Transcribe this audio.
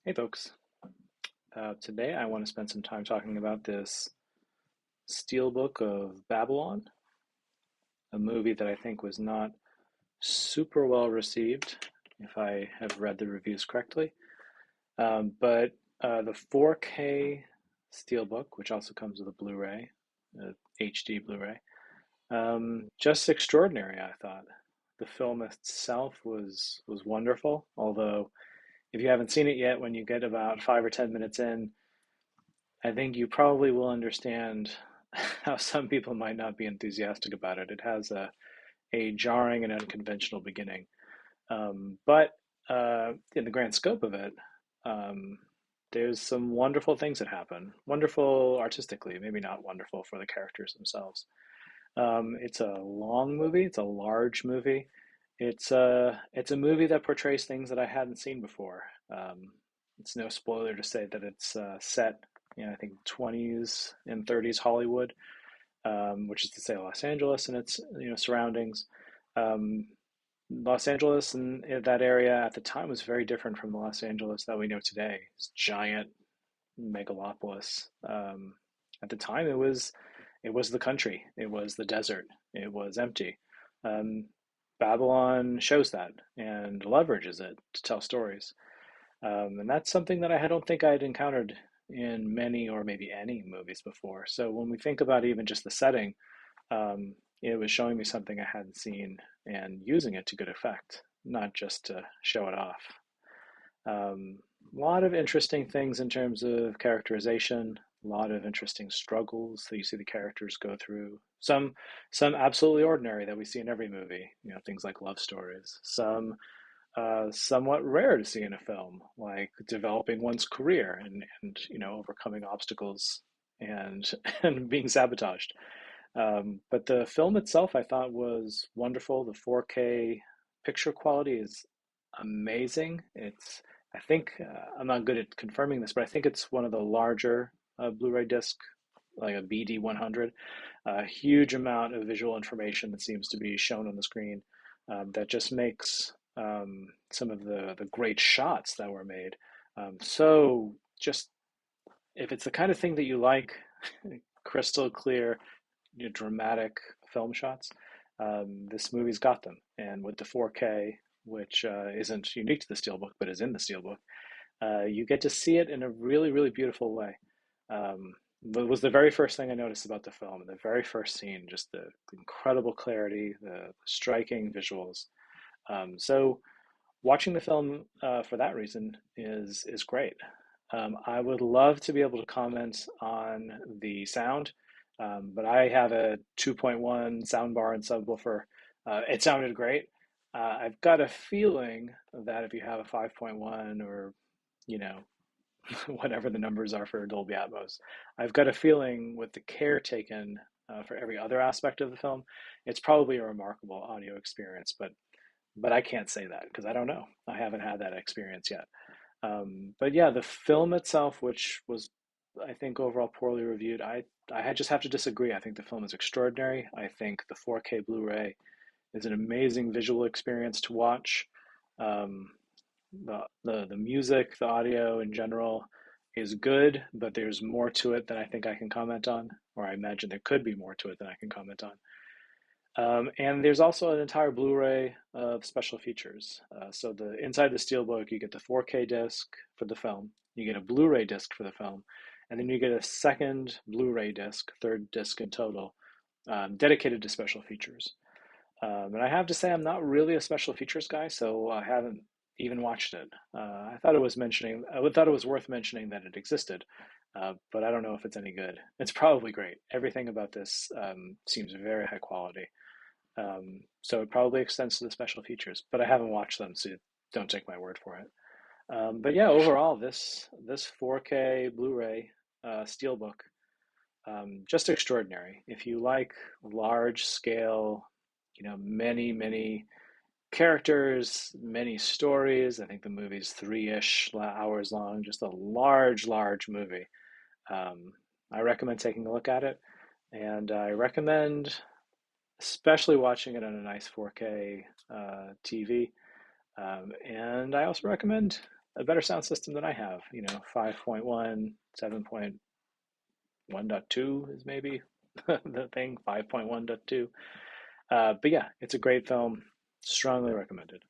Hey folks, today I want to spend some time talking about this Steelbook of Babylon, a movie that I think was not super well received, if I have read the reviews correctly. But the 4K Steelbook, which also comes with a Blu-ray, HD Blu-ray, just extraordinary, I thought. The film itself was wonderful, although if you haven't seen it yet, when you get about 5 or 10 minutes in, I think you probably will understand how some people might not be enthusiastic about it. It has a jarring and unconventional beginning. But in the grand scope of it, um, there's some wonderful things that happen. Wonderful artistically, maybe not wonderful for the characters themselves. It's a long movie, it's a large movie. It's a movie that portrays things that I hadn't seen before. It's no spoiler to say that it's set in I think 20s and 30s Hollywood, which is to say Los Angeles and its surroundings. Um, Los Angeles and that area at the time was very different from the Los Angeles that we know today. It's giant megalopolis. At the time, it was the country, it was the desert, it was empty. Um, Babylon shows that and leverages it to tell stories. And that's something that I don't think I had encountered in many or maybe any movies before. So when we think about even just the setting, it was showing me something I hadn't seen and using it to good effect, not just to show it off. A lot of interesting things in terms of characterization, a lot of interesting struggles that you see the characters go through. Some absolutely ordinary that we see in every movie, things like love stories. Some somewhat rare to see in a film, like developing one's career and overcoming obstacles and and being sabotaged. But the film itself, I thought, was wonderful. The 4K picture quality is amazing. I think, I'm not good at confirming this, but I think it's one of the larger Blu-ray disc, like a BD 100. A huge amount of visual information that seems to be shown on the screen that just makes some of the great shots that were made so just if it's the kind of thing that you like, crystal clear, dramatic film shots. This movie's got them, and with the 4K, which isn't unique to the Steelbook, but is in the Steelbook, you get to see it in a really, really beautiful way. It was the very first thing I noticed about the film, the very first scene, just the incredible clarity, the striking visuals. So watching the film for that reason is great. I would love to be able to comment on the sound, but I have a 2.1 soundbar and subwoofer. It sounded great. I've got a feeling that if you have a 5.1 or, you know, whatever the numbers are for Dolby Atmos, I've got a feeling with the care taken for every other aspect of the film, it's probably a remarkable audio experience. But I can't say that because I don't know. I haven't had that experience yet. But yeah, the film itself, which was, I think, overall poorly reviewed, I just have to disagree. I think the film is extraordinary. I think the 4K Blu-ray is an amazing visual experience to watch. Um, the music, the audio in general is good, but there's more to it than I think I can comment on, or I imagine there could be more to it than I can comment on. And there's also an entire Blu-ray of special features. So the inside the Steelbook, you get the 4K disc for the film, you get a Blu-ray disc for the film, and then you get a second Blu-ray disc, third disc in total, dedicated to special features. And I have to say, I'm not really a special features guy, so I haven't even watched it. I thought it was worth mentioning that it existed, but I don't know if it's any good. It's probably great. Everything about this seems very high quality. So it probably extends to the special features, but I haven't watched them, so don't take my word for it. But yeah, overall, this 4K Blu-ray Steelbook, just extraordinary. If you like large scale, many characters, many stories. I think the movie's 3-ish hours long, just a large movie. Um, I recommend taking a look at it, and I recommend especially watching it on a nice 4K TV. And I also recommend a better sound system than I have. 5.1, 7.1.2 is maybe the thing, 5.1.2. But yeah, it's a great film. Strongly recommended.